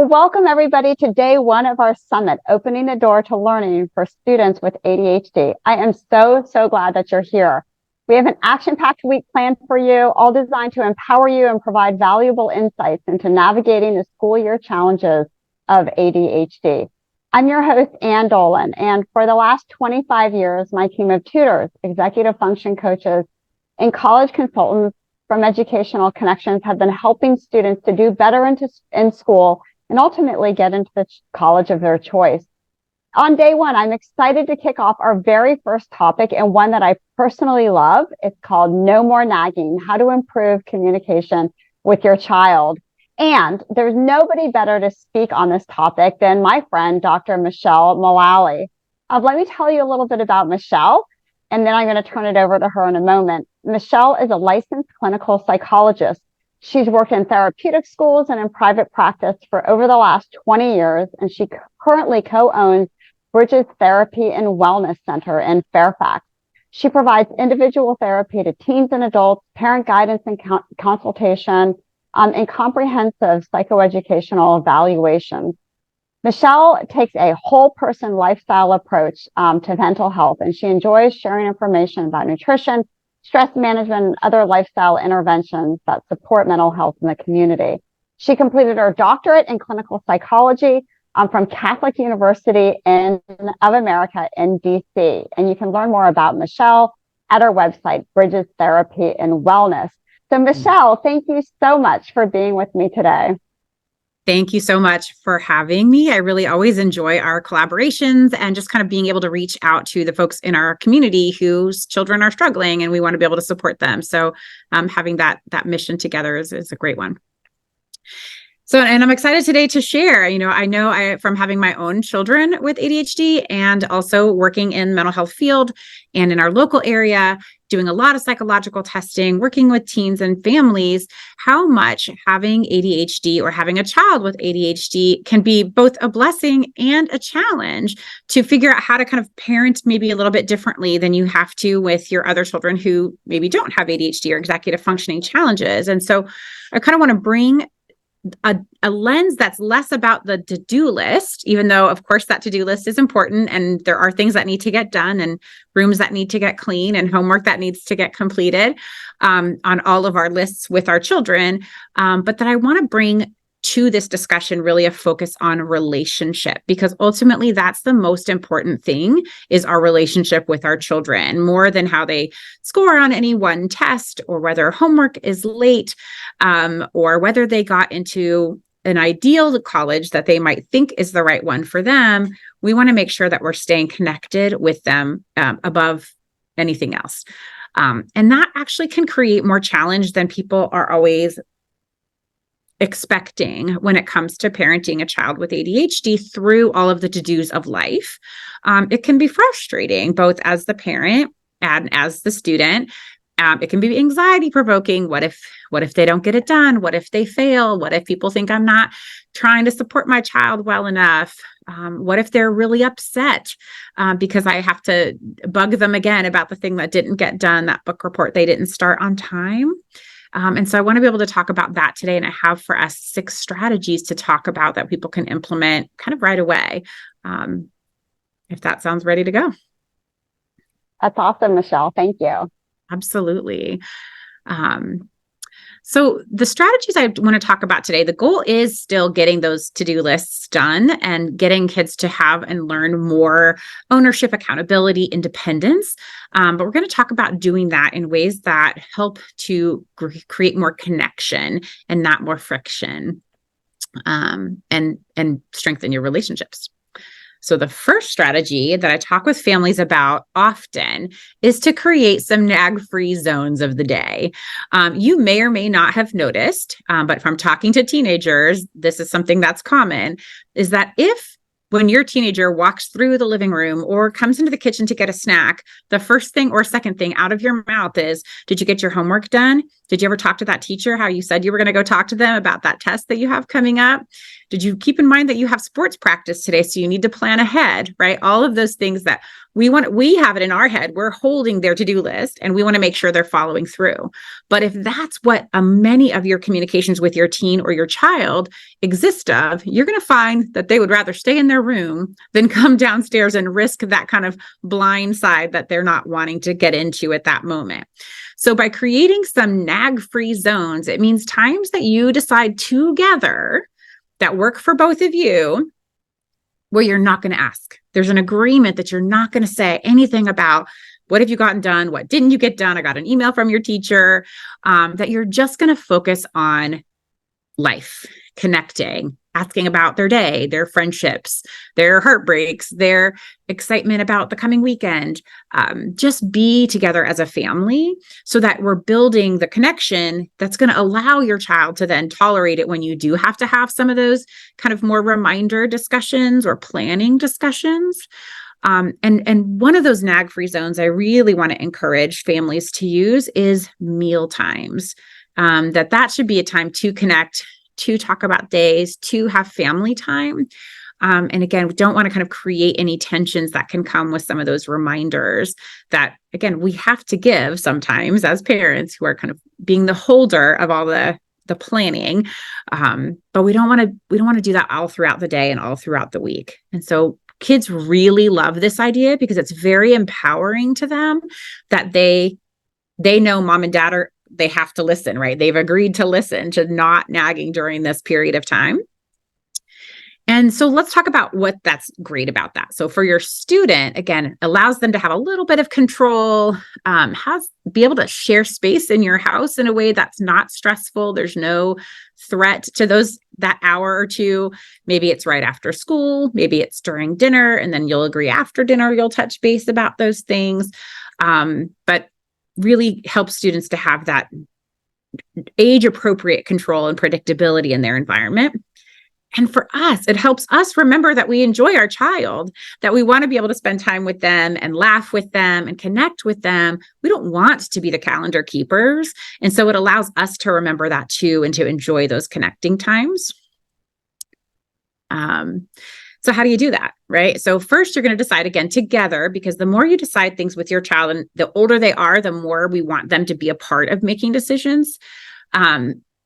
Well, welcome everybody to day one of our summit, opening the door to learning for students with ADHD. I am so glad that you're here. We have an action-packed week planned for you, all designed to empower you and provide valuable insights into navigating the school year challenges of ADHD. I'm your host, Ann Dolin, and for the last 25 years, my team of tutors, executive function coaches, and college consultants from Educational Connections have been helping students to do better in school and ultimately get into the college of their choice. On day one, I'm excited to kick off our very first topic, and one that I personally love. It's called No More Nagging, How to Improve Communication with Your Child. And there's nobody better to speak on this topic than my friend, Dr. Michelle Mullaley. Let me tell you a little bit about Michelle, and then I'm going to turn it over to her in a moment. Michelle is a licensed clinical psychologist. She's worked in therapeutic schools and in private practice for over the last 20 years, and she currently co-owns Bridges Therapy and Wellness Center in Fairfax. She provides individual therapy to teens and adults, parent guidance and consultation, and comprehensive psychoeducational evaluations. Michelle takes a whole person lifestyle approach to mental health, and she enjoys sharing information about nutrition, stress management, and other lifestyle interventions that support mental health in the community. She completed her doctorate in clinical psychology from Catholic University of America in DC. And you can learn more about Michelle at our website, Bridges Therapy and Wellness. So Michelle, thank you so much for being with me today. Thank you so much for having me. I really always enjoy our collaborations and just kind of being able to reach out to the folks in our community whose children are struggling and we want to be able to support them. So having that mission together is a great one. So, and I'm excited today to share, I know from having my own children with ADHD and also working in mental health field and in our local area, doing a lot of psychological testing, working with teens and families, how much having ADHD or having a child with ADHD can be both a blessing and a challenge to figure out how to kind of parent maybe a little bit differently than you have to with your other children who maybe don't have ADHD or executive functioning challenges. And so I kind of want to bring a lens that's less about the to-do list, even though, of course, that to-do list is important and there are things that need to get done and rooms that need to get clean and homework that needs to get completed on all of our lists with our children. But that I want to bring to this discussion really a focus on relationship, because ultimately that's the most important thing, is our relationship with our children, more than how they score on any one test or whether homework is late or whether they got into an ideal college that they might think is the right one for them. We want to make sure that we're staying connected with them above anything else. And that actually can create more challenge than people are always expecting when it comes to parenting a child with ADHD through all of the to-dos of life. It can be frustrating, both as the parent and as the student. It can be anxiety provoking. What if they don't get it done? What if they fail? What if people think I'm not trying to support my child well enough? What if they're really upset because I have to bug them again about the thing that didn't get done, that book report they didn't start on time? And so I want to be able to talk about that today. And I have for us 6 strategies to talk about that people can implement kind of right away. If that sounds ready to go. That's awesome, Michelle. Thank you. Absolutely. So the strategies I want to talk about today, the goal is still getting those to-do lists done and getting kids to have and learn more ownership, accountability, independence. But we're going to talk about doing that in ways that help to create more connection and not more friction, and strengthen your relationships. So the first strategy that I talk with families about often is to create some nag-free zones of the day. You may or may not have noticed, but from talking to teenagers, this is something that's common, is that when your teenager walks through the living room or comes into the kitchen to get a snack, the first thing or second thing out of your mouth is, did you get your homework done? Did you ever talk to that teacher, how you said you were going to go talk to them about that test that you have coming up? Did you keep in mind that you have sports practice today, so you need to plan ahead, right? All of those things that we have it in our head. We're holding their to-do list and we want to make sure they're following through. But if that's what many of your communications with your teen or your child exist of, you're going to find that they would rather stay in their room than come downstairs and risk that kind of blind side that they're not wanting to get into at that moment. So by creating some nag-free zones, it means times that you decide together that work for both of you, where you're not going to ask. There's an agreement that you're not going to say anything about what have you gotten done? What didn't you get done? I got an email from your teacher, that you're just going to focus on life, connecting, asking about their day, their friendships, their heartbreaks, their excitement about the coming weekend. Just be together as a family so that we're building the connection that's going to allow your child to then tolerate it when you do have to have some of those kind of more reminder discussions or planning discussions. And one of those nag-free zones I really want to encourage families to use is meal times. That should be a time to connect, to talk about days, to have family time. And again, we don't want to kind of create any tensions that can come with some of those reminders that, again, we have to give sometimes as parents who are kind of being the holder of all the planning. But we don't want to do that all throughout the day and all throughout the week. And so kids really love this idea because it's very empowering to them that they know mom and dad they have to listen, right? They've agreed to listen, to not nagging during this period of time. And so let's talk about what that's great about that. So for your student, again, allows them to have a little bit of control, be able to share space in your house in a way that's not stressful. There's no threat to that hour or two. Maybe it's right after school, maybe it's during dinner, and then you'll agree after dinner, you'll touch base about those things. But really help students to have that age-appropriate control and predictability in their environment. And for us, it helps us remember that we enjoy our child, that we want to be able to spend time with them and laugh with them and connect with them. We don't want to be the calendar keepers. And so it allows us to remember that too and to enjoy those connecting times. So how do you do that, right? So first, you're going to decide again together, because the more you decide things with your child and the older they are, the more we want them to be a part of making decisions,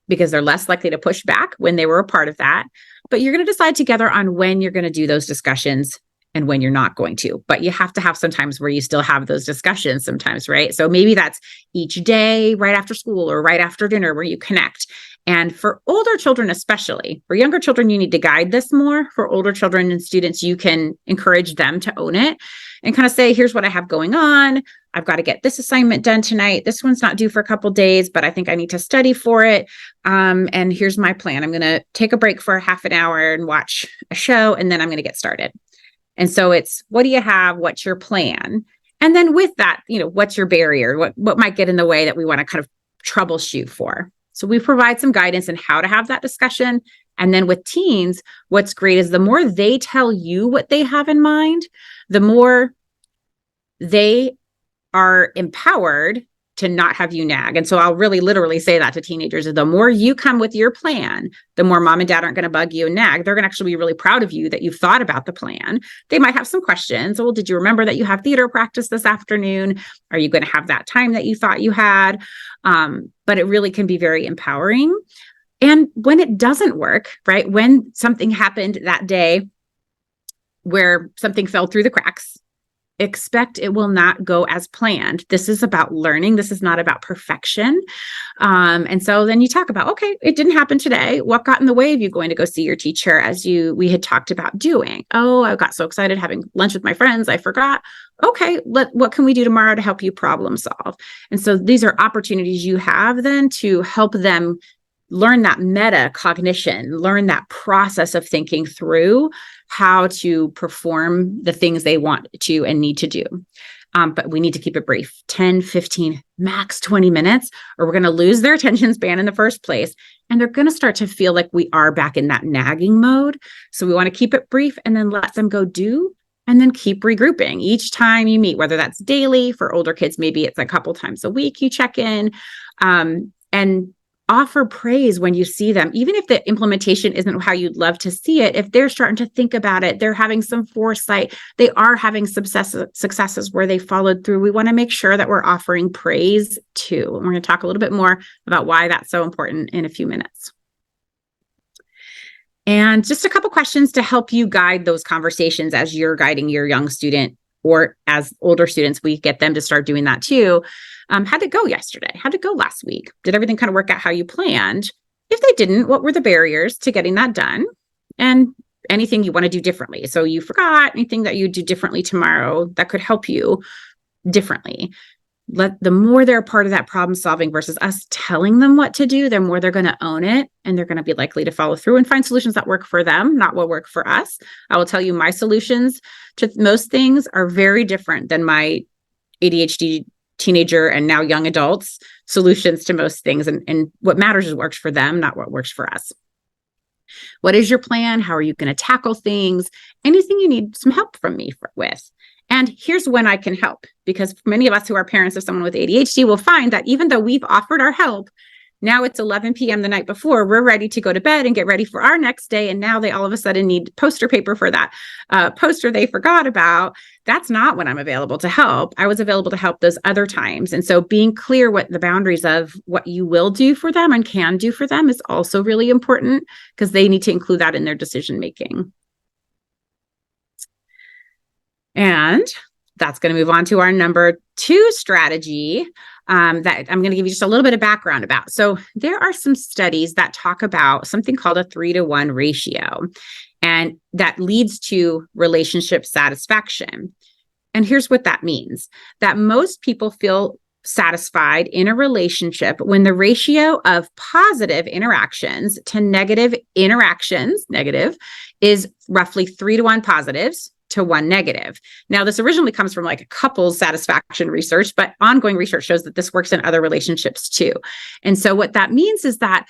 because they're less likely to push back when they were a part of that. But you're going to decide together on when you're going to do those discussions and when you're not going to. But you have to have some times where you still have those discussions sometimes, right? So maybe that's each day right after school or right after dinner where you connect. And for older children, especially, for younger children, you need to guide this more. For older children and students, you can encourage them to own it and kind of say, here's what I have going on. I've got to get this assignment done tonight. This one's not due for a couple days, but I think I need to study for it. And here's my plan. I'm going to take a break for half an hour and watch a show, and then I'm going to get started. And so it's, what do you have? What's your plan? And then with that, what's your barrier? What might get in the way that we want to kind of troubleshoot for? So we provide some guidance on how to have that discussion. And then with teens, what's great is the more they tell you what they have in mind, the more they are empowered to not have you nag. And so I'll really literally say that to teenagers, is the more you come with your plan, the more mom and dad aren't going to bug you and nag. They're going to actually be really proud of you that you've thought about the plan. They might have some questions. Well, did you remember that you have theater practice this afternoon? Are you going to have that time that you thought you had? But it really can be very empowering. And when it doesn't work, right? When something happened that day where something fell through the cracks, expect it will not go as planned. This is about learning. This is not about perfection. And so then you talk about, okay, it didn't happen today. What got in the way of you going to go see your teacher as we had talked about doing? Oh, I got so excited having lunch with my friends, I forgot. Okay, what can we do tomorrow to help you problem solve? And so these are opportunities you have then to help them learn that metacognition, learn that process of thinking through how to perform the things they want to and need to do. But we need to keep it brief, 10, 15, max 20 minutes, or we're going to lose their attention span in the first place. And they're going to start to feel like we are back in that nagging mode. So we want to keep it brief and then let them go do, and then keep regrouping each time you meet, whether that's daily. For older kids, maybe it's a couple times a week you check in. and offer praise when you see them, even if the implementation isn't how you'd love to see it. If they're starting to think about it, they're having some foresight, they are having successes where they followed through. We want to make sure that we're offering praise too. And we're going to talk a little bit more about why that's so important in a few minutes. And just a couple questions to help you guide those conversations as you're guiding your young student, or as older students, we get them to start doing that too. How'd it go yesterday? How'd it go last week? Did everything kind of work out how you planned? If they didn't, what were the barriers to getting that done? And anything you want to do differently. So you forgot anything that you do differently tomorrow that could help you differently. The more they're a part of that problem solving versus us telling them what to do, the more they're going to own it, and they're going to be likely to follow through and find solutions that work for them, not what work for us. I will tell you, my solutions to most things are very different than my ADHD teenager and now young adults solutions to most things. And what matters is what works for them, not what works for us. What is your plan? How are you going to tackle things? Anything you need some help from me with. And here's when I can help, because many of us who are parents of someone with ADHD will find that even though we've offered our help, now it's 11 p.m. the night before, we're ready to go to bed and get ready for our next day. And now they all of a sudden need poster paper for that poster they forgot about. That's not when I'm available to help. I was available to help those other times. And so being clear what the boundaries of what you will do for them and can do for them is also really important, because they need to include that in their decision making. And that's going to move on to our number 2 strategy that I'm going to give you just a little bit of background about. So there are some studies that talk about something called a 3-to-1 ratio, and that leads to relationship satisfaction. And here's what that means: that most people feel satisfied in a relationship when the ratio of positive interactions to negative interactions, is roughly 3-to-1 positives to 1 negative. Now, this originally comes from like couples satisfaction research, but ongoing research shows that this works in other relationships too. And so what that means is that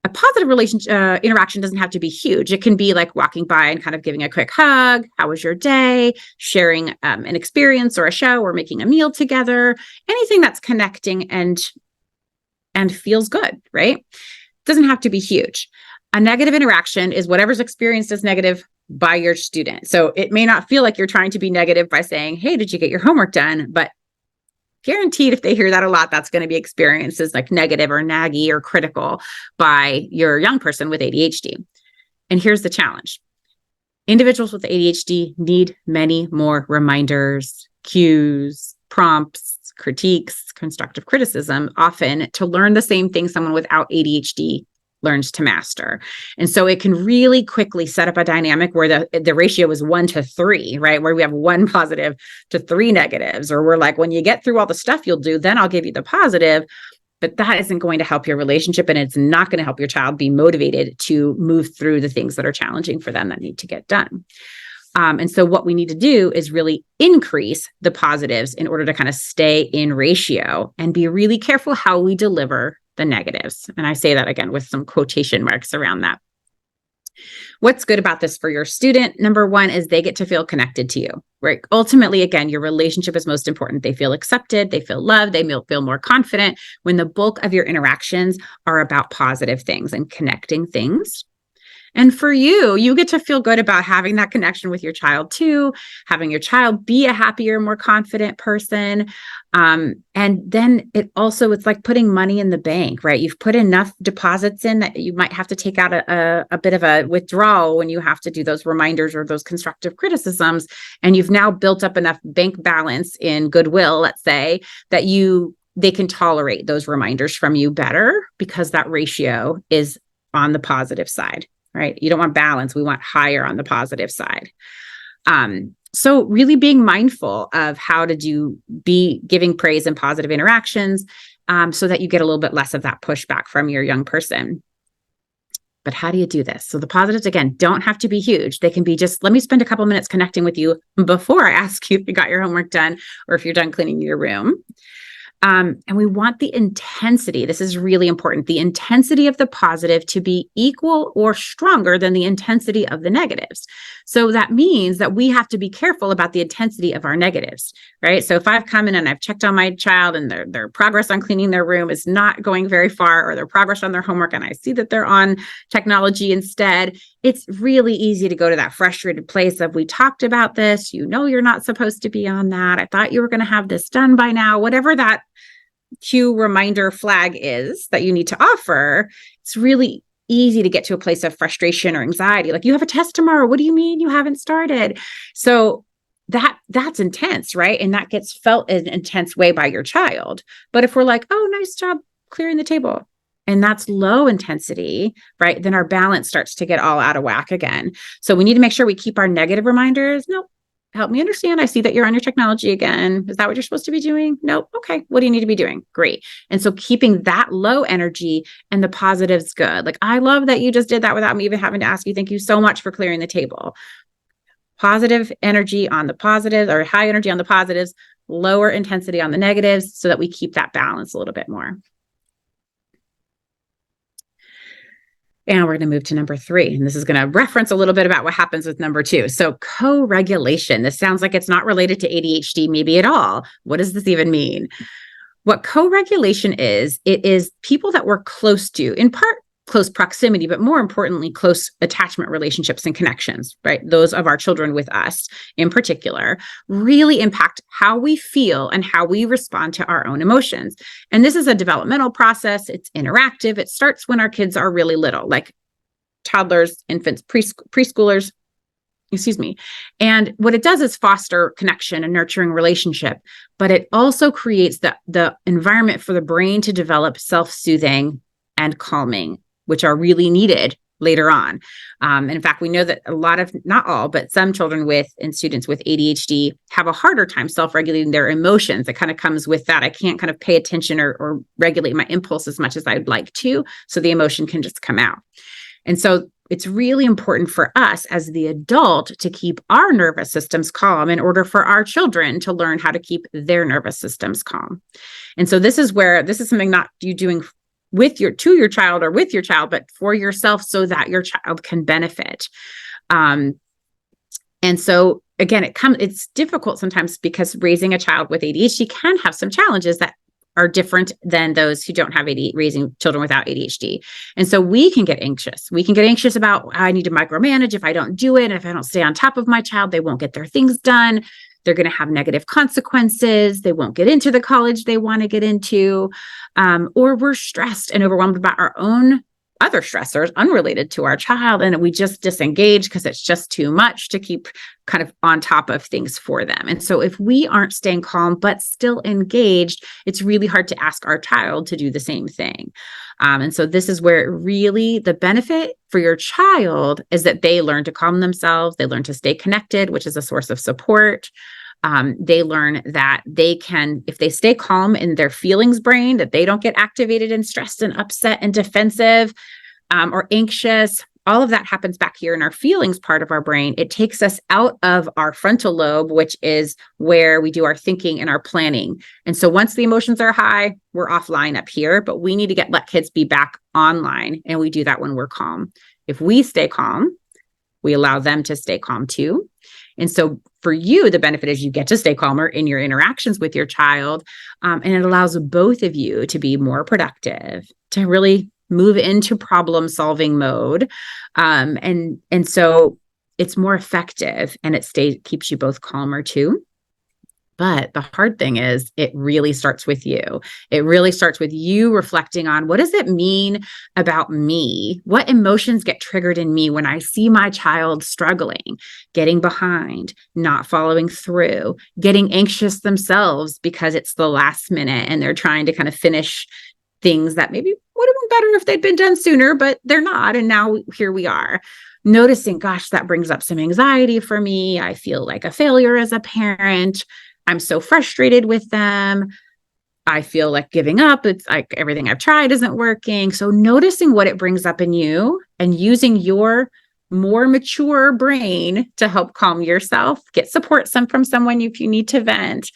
a positive relationship interaction doesn't have to be huge. It can be like walking by and kind of giving a quick hug. How was your day? Sharing an experience or a show, or making a meal together. Anything that's connecting and feels good, right? Doesn't have to be huge. A negative interaction is whatever's experienced as negative by your student. So it may not feel like you're trying to be negative by saying, hey, did you get your homework done? But guaranteed, if they hear that a lot, that's going to be experienced as like negative or naggy or critical by your young person with ADHD. And here's the challenge. Individuals with ADHD need many more reminders, cues, prompts, critiques, constructive criticism, often to learn the same thing someone without ADHD learns to master. And so it can really quickly set up a dynamic where the ratio is 1 to 3, right? Where we have 1 positive to 3 negatives, or we're like, when you get through all the stuff you'll do, then I'll give you the positive. But that isn't going to help your relationship, and it's not going to help your child be motivated to move through the things that are challenging for them that need to get done. And so what we need to do is really increase the positives in order to kind of stay in ratio, and be really careful how we deliver the negatives. And I say that again with some quotation marks around that. What's good about this for your student? Number 1 is they get to feel connected to you, right? Ultimately, again, your relationship is most important. They feel accepted, they feel loved, they feel more confident when the bulk of your interactions are about positive things and connecting things. And for you, you get to feel good about having that connection with your child too, having your child be a happier, more confident person. And then it's like putting money in the bank, right? You've put enough deposits in that you might have to take out a bit of a withdrawal when you have to do those reminders or those constructive criticisms. And you've now built up enough bank balance in goodwill, let's say, that they can tolerate those reminders from you better, because that ratio is on the positive side. Right? You don't want balance. We want higher on the positive side. So really being mindful of how to be giving praise and positive interactions, so that you get a little bit less of that pushback from your young person. But how do you do this? So the positives, again, don't have to be huge. They can be just, let me spend a couple minutes connecting with you before I ask you if you got your homework done or if you're done cleaning your room. And we want the intensity. This is really important. The intensity of the positive to be equal or stronger than the intensity of the negatives. So that means that we have to be careful about the intensity of our negatives, right? So if I've come in and I've checked on my child and their progress on cleaning their room is not going very far, or their progress on their homework, and I see that they're on technology instead, it's really easy to go to that frustrated place of, we talked about this, you're not supposed to be on that. I thought you were going to have this done by now, whatever that cue reminder flag is that you need to offer. It's really easy to get to a place of frustration or anxiety. Like, you have a test tomorrow. What do you mean you haven't started? So that's intense, right? And that gets felt in an intense way by your child. But if we're like, oh, nice job clearing the table, and that's low intensity, right? Then our balance starts to get all out of whack again. So we need to make sure we keep our negative reminders. Nope. Help me understand. I see that you're on your technology again. Is that what you're supposed to be doing? Nope. Okay. What do you need to be doing? Great. And so keeping that low energy and the positives good. Like, I love that you just did that without me even having to ask you. Thank you so much for clearing the table. Positive energy on the positives, or high energy on the positives, lower intensity on the negatives, so that we keep that balance a little bit more. And we're going to move to number 3. And this is going to reference a little bit about what happens with number 2. So co-regulation. This sounds like it's not related to ADHD, maybe at all. What does this even mean? What co-regulation is, it is people that we're close to, in part close proximity, but more importantly, close attachment relationships and connections, right? Those of our children with us in particular really impact how we feel and how we respond to our own emotions. And this is a developmental process. It's interactive. It starts when our kids are really little, like toddlers, infants, preschoolers, And what it does is foster connection and nurturing relationship, but it also creates the environment for the brain to develop self-soothing and calming, which are really needed later on. And in fact, we know that a lot of, not all, but some children and students with ADHD have a harder time self-regulating their emotions. It kind of comes with that. I can't kind of pay attention or regulate my impulse as much as I'd like to, so the emotion can just come out. And so it's really important for us as the adult to keep our nervous systems calm in order for our children to learn how to keep their nervous systems calm. And so this is something not you doing to your child or with your child, but for yourself, so that your child can benefit. And so again, it's difficult sometimes, because raising a child with ADHD can have some challenges that are different than those who don't have raising children without ADHD. And so we can get anxious. We can get anxious about, I need to micromanage. If I don't do it, if I don't stay on top of my child, they won't get their things done. They're going to have negative consequences. They won't get into the college they want to get into. Or we're stressed and overwhelmed about our own other stressors unrelated to our child, and we just disengage because it's just too much to keep kind of on top of things for them. And so if we aren't staying calm but still engaged, it's really hard to ask our child to do the same thing. And so this is where really the benefit for your child is that they learn to calm themselves. They learn to stay connected, which is a source of support. They learn that they can, if they stay calm in their feelings brain, that they don't get activated and stressed and upset and defensive or anxious. All of that happens back here in our feelings part of our brain. It takes us out of our frontal lobe, which is where we do our thinking and our planning. And so once the emotions are high, we're offline up here, but we need to let kids be back online. And we do that when we're calm. If we stay calm, we allow them to stay calm too. And so for you, the benefit is you get to stay calmer in your interactions with your child. And it allows both of you to be more productive, to really move into problem solving mode. And so it's more effective, and it keeps you both calmer too. But the hard thing is, it really starts with you. It really starts with you reflecting on, what does it mean about me? What emotions get triggered in me when I see my child struggling, getting behind, not following through, getting anxious themselves because it's the last minute and they're trying to kind of finish things that maybe would have been better if they'd been done sooner, but they're not. And now here we are. Noticing, gosh, that brings up some anxiety for me. I feel like a failure as a parent. I'm so frustrated with them. I feel like giving up. It's like everything I've tried isn't working. So noticing what it brings up in you and using your more mature brain to help calm yourself, get support from someone if you need to vent,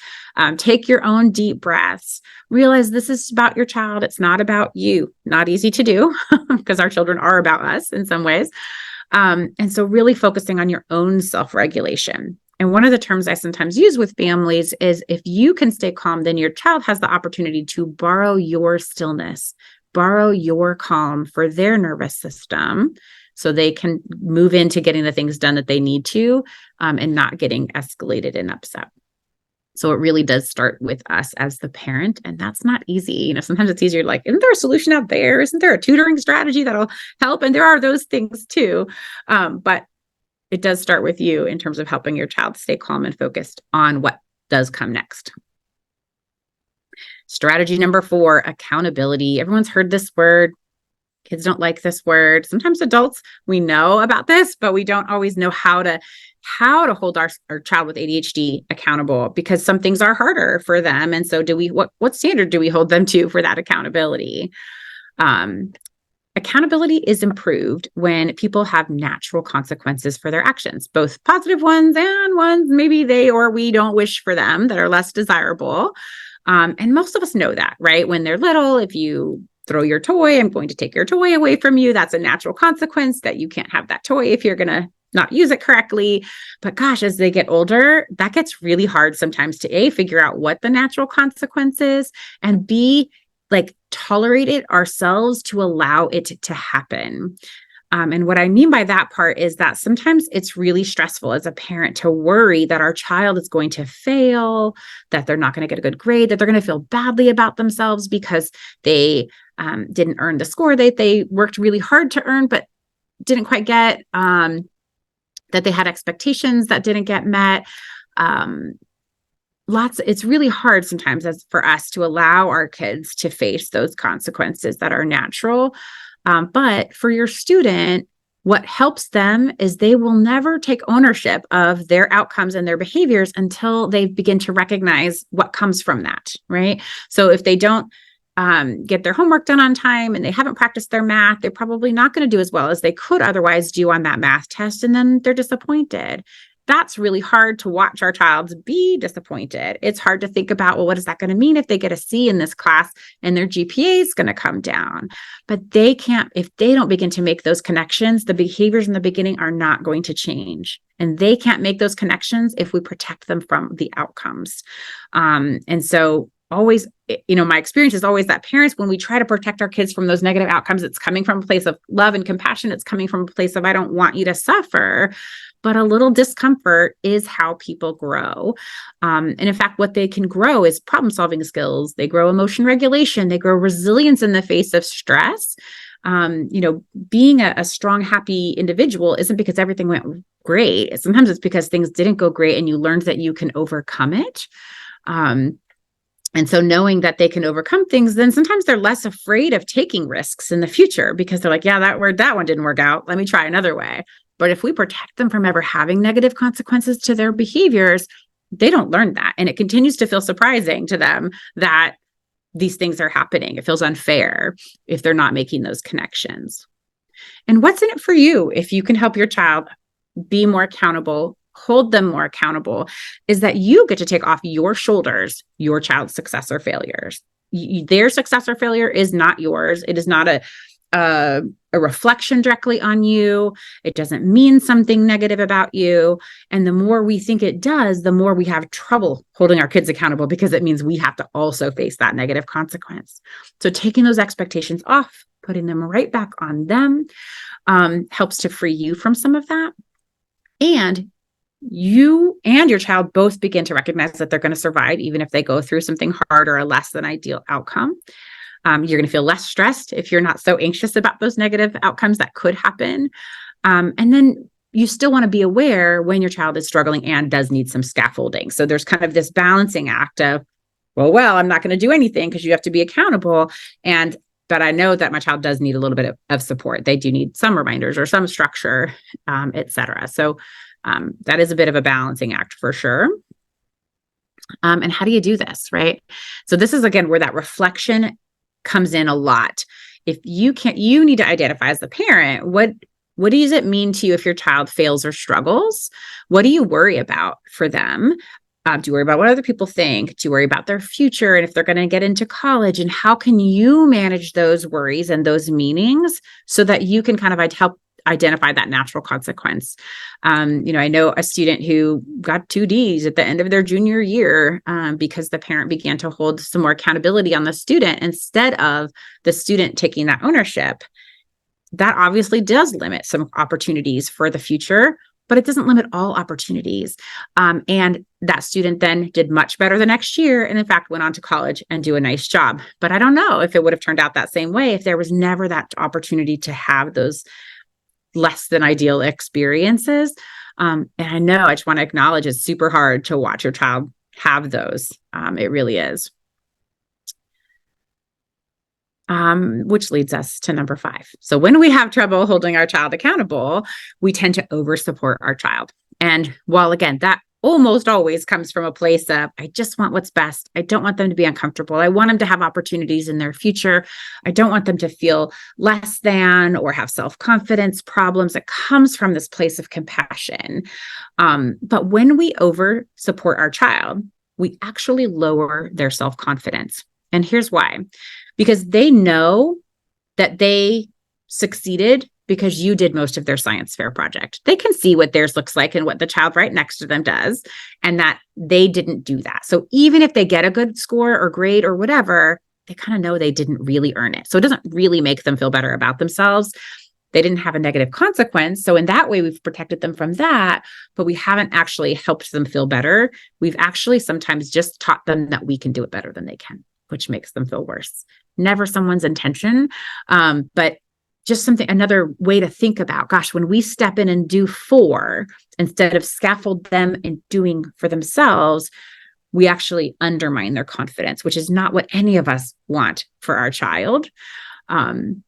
take your own deep breaths, realize this is about your child. It's not about you. Not easy to do because our children are about us in some ways. And so really focusing on your own self-regulation. And one of the terms I sometimes use with families is if you can stay calm, then your child has the opportunity to borrow your stillness, borrow your calm for their nervous system so they can move into getting the things done that they need to, and not getting escalated and upset. So it really does start with us as the parent, and that's not easy. Sometimes it's easier, like, isn't there a solution out there? Isn't there a tutoring strategy that'll help? And there are those things too. But it does start with you in terms of helping your child stay calm and focused on what does come next. Strategy number 4, accountability. Everyone's heard this word. Kids don't like this word. Sometimes adults, we know about this, but we don't always know how to hold our child with ADHD accountable, because some things are harder for them. And so what standard do we hold them to for that accountability? Accountability is improved when people have natural consequences for their actions, both positive ones and ones maybe they or we don't wish for them that are less desirable. And most of us know that, right? When they're little, if you throw your toy, I'm going to take your toy away from you. That's a natural consequence that you can't have that toy if you're going to not use it correctly. But gosh, as they get older, that gets really hard sometimes to A, figure out what the natural consequence is, and B, like tolerate it ourselves to allow it to happen. And what I mean by that part is that sometimes it's really stressful as a parent to worry that our child is going to fail, that they're not going to get a good grade, that they're going to feel badly about themselves because they didn't earn the score that they worked really hard to earn, but didn't quite get, that they had expectations that didn't get met. It's really hard sometimes for us to allow our kids to face those consequences that are natural. But for your student, what helps them is they will never take ownership of their outcomes and their behaviors until they begin to recognize what comes from that, right? So if they don't get their homework done on time and they haven't practiced their math, they're probably not going to do as well as they could otherwise do on that math test. And then they're disappointed. That's really hard to watch our child be disappointed. It's hard to think about, well, what is that going to mean if they get a C in this class and their GPA is going to come down? But they can't, if they don't begin to make those connections, the behaviors in the beginning are not going to change. And they can't make those connections if we protect them from the outcomes. And so always, my experience is always that parents, when we try to protect our kids from those negative outcomes, it's coming from a place of love and compassion. It's coming from a place of, I don't want you to suffer. But a little discomfort is how people grow. And in fact, what they can grow is problem-solving skills. They grow emotion regulation. They grow resilience in the face of stress. Being a strong, happy individual isn't because everything went great. Sometimes it's because things didn't go great and you learned that you can overcome it. And so knowing that they can overcome things, then sometimes they're less afraid of taking risks in the future because they're like, yeah, that one didn't work out. Let me try another way. But if we protect them from ever having negative consequences to their behaviors, they don't learn that. And it continues to feel surprising to them that these things are happening. It feels unfair if they're not making those connections. And what's in it for you if you can help your child be more accountable, hold them more accountable, is that you get to take off your shoulders your child's success or failures. Their success or failure is not yours. It is not a reflection directly on you. It doesn't mean something negative about you. And the more we think it does, the more we have trouble holding our kids accountable because it means we have to also face that negative consequence. So taking those expectations off, putting them right back on them, helps to free you from some of that. And you and your child both begin to recognize that they're going to survive, even if they go through something hard or a less than ideal outcome. You're going to feel less stressed if you're not so anxious about those negative outcomes that could happen. And then you still want to be aware when your child is struggling and does need some scaffolding. So there's kind of this balancing act of, well, I'm not going to do anything because you have to be accountable. But I know that my child does need a little bit of support. They do need some reminders or some structure, et cetera. So that is a bit of a balancing act for sure. And how do you do this, right? So this is, again, where that reflection comes in a lot. If you can't, you need to identify as the parent, what What does it mean to you if your child fails or struggles? What do you worry about for them? Do you worry about what other people think? Do you worry about their future and if they're going to get into college? And how can you manage those worries and those meanings so that you can kind of help identify that natural consequence? I know a student who got 2 Ds at the end of their junior year because the parent began to hold some more accountability on the student instead of the student taking that ownership. That obviously does limit some opportunities for the future, but it doesn't limit all opportunities. And that student then did much better the next year and in fact went on to college and do a nice job. But I don't know if it would have turned out that same way if there was never that opportunity to have those less than ideal experiences. And I know I just want to acknowledge it's super hard to watch your child have those. It really is. Which leads us to number 5. So when we have trouble holding our child accountable, we tend to over support our child. And while again, that almost always comes from a place of, I just want what's best. I don't want them to be uncomfortable. I want them to have opportunities in their future. I don't want them to feel less than or have self-confidence problems. It comes from this place of compassion. But when we over support our child, we actually lower their self-confidence. And here's why. Because they know that they succeeded because you did most of their science fair project. They can see what theirs looks like and what the child right next to them does, and that they didn't do that. So even if they get a good score or grade or whatever, they kind of know they didn't really earn it. So it doesn't really make them feel better about themselves. They didn't have a negative consequence. So in that way, we've protected them from that, but we haven't actually helped them feel better. We've actually sometimes just taught them that we can do it better than they can, which makes them feel worse. Never someone's intention, but just another way to think about, gosh, when we step in and do for, instead of scaffold them in doing for themselves, we actually undermine their confidence, which is not what any of us want for our child. And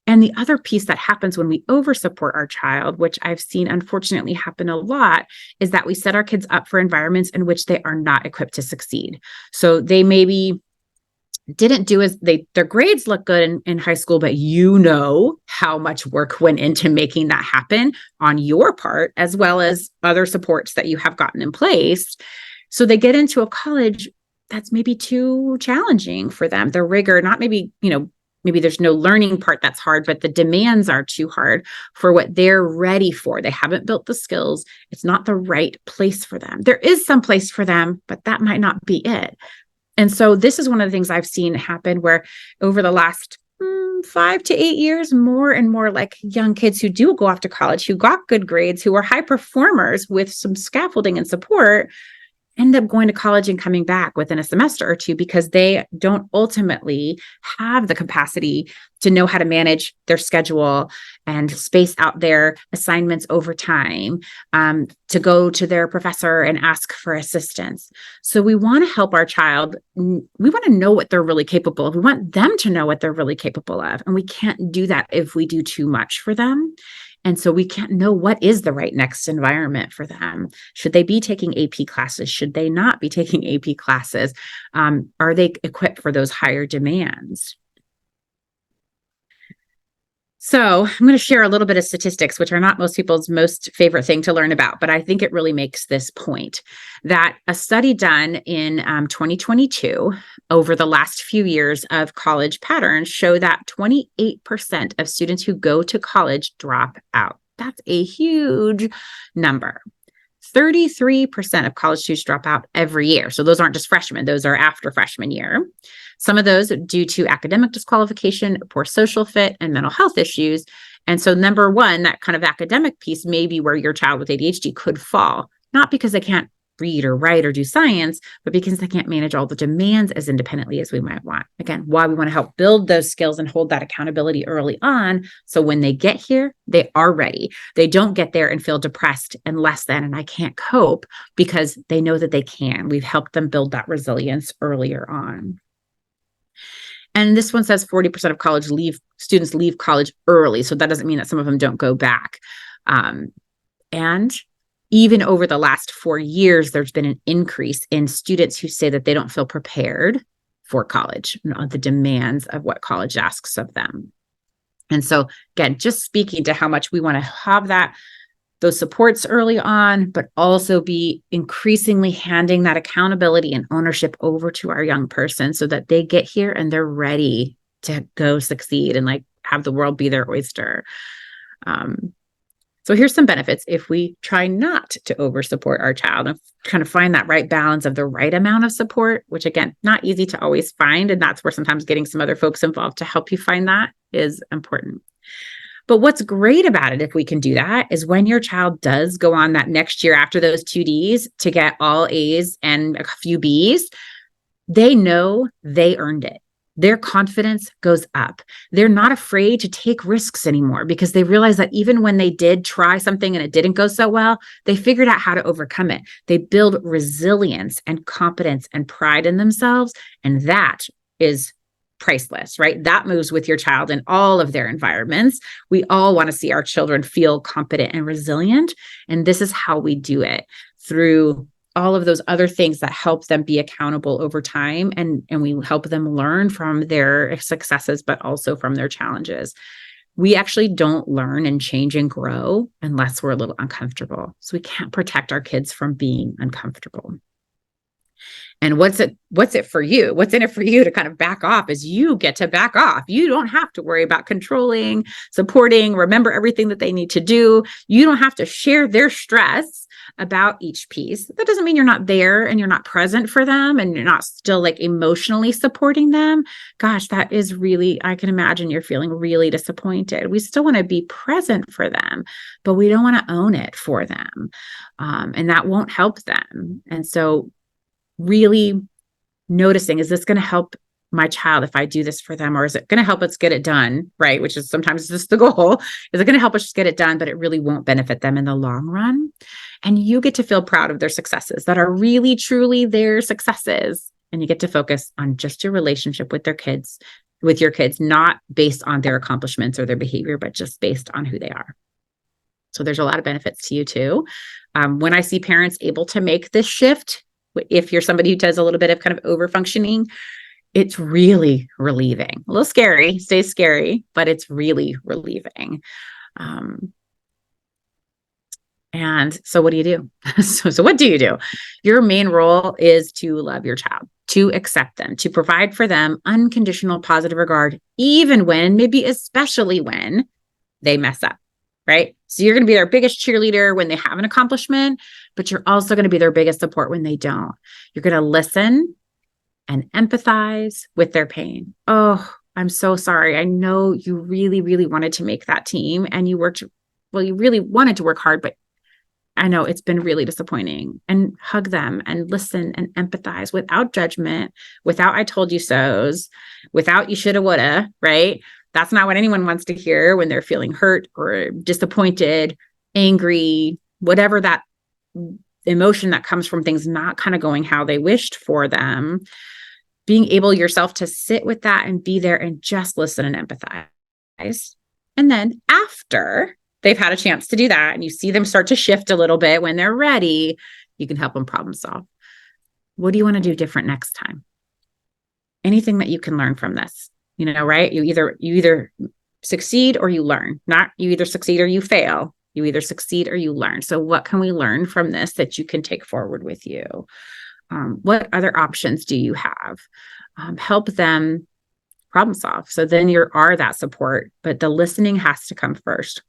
the other piece that happens when we over support our child, which I've seen unfortunately happen a lot, is that we set our kids up for environments in which they are not equipped to succeed. So they maybe didn't do their grades look good in high school, but you know how much work went into making that happen on your part, as well as other supports that you have gotten in place. So they get into a college that's maybe too challenging for them. The rigor, not maybe there's no learning part that's hard, but the demands are too hard for what they're ready for. They haven't built the skills. It's not the right place for them. There is some place for them, but that might not be it. And so this is one of the things I've seen happen where over the last 5 to 8 years, more and more like young kids who do go off to college, who got good grades, who are high performers with some scaffolding and support, end up going to college and coming back within a semester or two because they don't ultimately have the capacity to know how to manage their schedule and space out their assignments over time, to go to their professor and ask for assistance. So we want to help our child. We want to know what they're really capable of. We want them to know what they're really capable of. And we can't do that if we do too much for them. And so we can't know what is the right next environment for them. Should they be taking AP classes? Should they not be taking AP classes? Are they equipped for those higher demands? So I'm going to share a little bit of statistics, which are not most people's most favorite thing to learn about, but I think it really makes this point that a study done in 2022 over the last few years of college patterns show that 28% of students who go to college drop out. That's a huge number. 33% of college students drop out every year. So those aren't just freshmen, those are after freshman year. Some of those due to academic disqualification, poor social fit, and mental health issues. And so number one, that kind of academic piece may be where your child with ADHD could fall, not because they can't read or write or do science, but because they can't manage all the demands as independently as we might want. Again, why we want to help build those skills and hold that accountability early on. So when they get here, they are ready. They don't get there and feel depressed and less than, and I can't cope, because they know that they can. We've helped them build that resilience earlier on. And this one says 40% of students leave college early. So that doesn't mean that some of them don't go back. And even over the last 4 years, there's been an increase in students who say that they don't feel prepared for college, the demands of what college asks of them. And so again, just speaking to how much we want to have those supports early on, but also be increasingly handing that accountability and ownership over to our young person so that they get here and they're ready to go succeed and like have the world be their oyster. So here's some benefits if we try not to over support our child and kind of find that right balance of the right amount of support, which again, not easy to always find. And that's where sometimes getting some other folks involved to help you find that is important. But what's great about it, if we can do that, is when your child does go on that next year after those 2 Ds to get all A's and a few B's, they know they earned it. Their confidence goes up. They're not afraid to take risks anymore because they realize that even when they did try something and it didn't go so well, they figured out how to overcome it. They build resilience and competence and pride in themselves. And that is priceless, right? That moves with your child in all of their environments. We all want to see our children feel competent and resilient. And this is how we do it, through all of those other things that help them be accountable over time. And we help them learn from their successes, but also from their challenges. We actually don't learn and change and grow unless we're a little uncomfortable. So we can't protect our kids from being uncomfortable. And what's it for you? What's in it for you to kind of back off is you get to back off. You don't have to worry about controlling, supporting, remember everything that they need to do. You don't have to share their stress about each piece. That doesn't mean you're not there and you're not present for them and you're not still like emotionally supporting them. Gosh, that is really, I can imagine you're feeling really disappointed. We still want to be present for them, but we don't want to own it for them. And that won't help them. And so really noticing, is this going to help my child if I do this for them? Or is it going to help us get it done? Right. Which is sometimes just the goal. Is it going to help us just get it done, but it really won't benefit them in the long run? And you get to feel proud of their successes that are really, truly their successes. And you get to focus on just your relationship with your kids, not based on their accomplishments or their behavior, but just based on who they are. So there's a lot of benefits to you too. When I see parents able to make this shift, if you're somebody who does a little bit of kind of over functioning, it's really relieving. A little scary, stays scary, but it's really relieving. And so what do you do? So what do you do? Your main role is to love your child, to accept them, to provide for them unconditional positive regard, even when, maybe especially when they mess up, right? So you're going to be their biggest cheerleader when they have an accomplishment, but you're also going to be their biggest support when they don't. You're going to listen and empathize with their pain. Oh, I'm so sorry. I know you really, really wanted to make that team and you really wanted to work hard, but I know it's been really disappointing. And hug them and listen and empathize without judgment, without I told you so's, without you shoulda, woulda, right? That's not what anyone wants to hear when they're feeling hurt or disappointed, angry, whatever that emotion that comes from things not kind of going how they wished for them. Being able yourself to sit with that and be there and just listen and empathize. And then after they've had a chance to do that and you see them start to shift a little bit when they're ready, you can help them problem solve. What do you want to do different next time? Anything that you can learn from this, right? You either succeed or you learn, not you either succeed or you fail. You either succeed or you learn. So what can we learn from this that you can take forward with you? What other options do you have? Help them problem solve. So then you are that support, but the listening has to come first.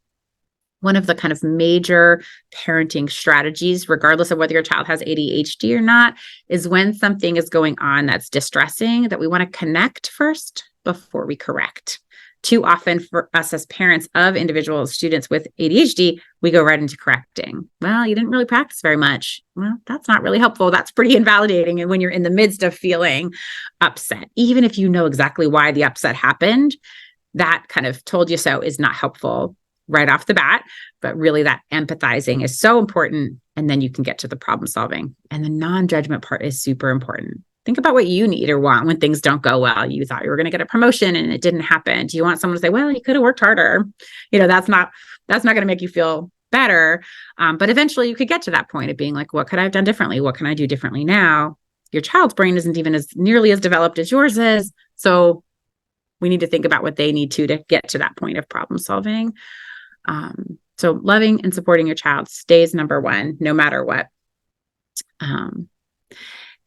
One of the kind of major parenting strategies, regardless of whether your child has ADHD or not, is when something is going on that's distressing, that we want to connect first before we correct. Too often for us as parents of individual students with ADHD, we go right into correcting. Well, you didn't really practice very much. Well, that's not really helpful. That's pretty invalidating. And when you're in the midst of feeling upset, even if you know exactly why the upset happened, that kind of told you so is not helpful right off the bat. But really that empathizing is so important. And then you can get to the problem solving. And the non-judgment part is super important. Think about what you need or want when things don't go well. You thought you were going to get a promotion and it didn't happen. Do you want someone to say, well, you could have worked harder? That's not going to make you feel better. But eventually you could get to that point of being like, what could I have done differently? What can I do differently now? Your child's brain isn't even nearly as developed as yours is. So we need to think about what they need to get to that point of problem solving. So loving and supporting your child stays number one, no matter what. And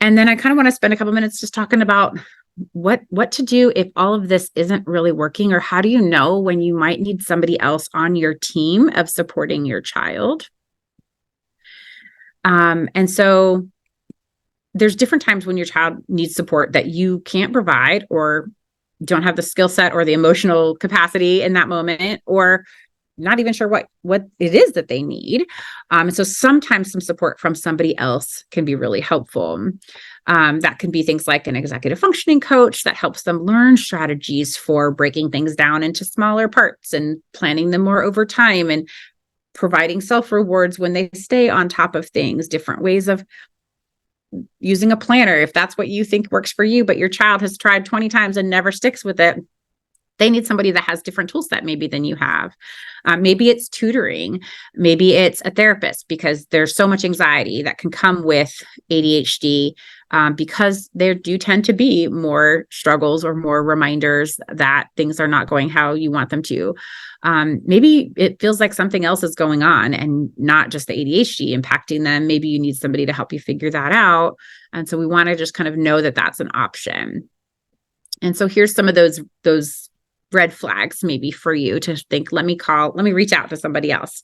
then I kind of want to spend a couple minutes just talking about what to do if all of this isn't really working, or how do you know when you might need somebody else on your team of supporting your child? And so there's different times when your child needs support that you can't provide, or don't have the skill set or the emotional capacity in that moment, or not even sure what it is that they need. And so sometimes some support from somebody else can be really helpful. That can be things like an executive functioning coach that helps them learn strategies for breaking things down into smaller parts and planning them more over time, and providing self-rewards when they stay on top of things, different ways of using a planner if that's what you think works for you, but your child has tried 20 times and never sticks with it. They need somebody that has different tool set maybe than you have. Maybe it's tutoring. Maybe it's a therapist, because there's so much anxiety that can come with ADHD, because there do tend to be more struggles or more reminders that things are not going how you want them to. Maybe it feels like something else is going on and not just the ADHD impacting them. Maybe you need somebody to help you figure that out. And so we want to just kind of know that that's an option. And so here's some of those red flags maybe for you to think, let me reach out to somebody else.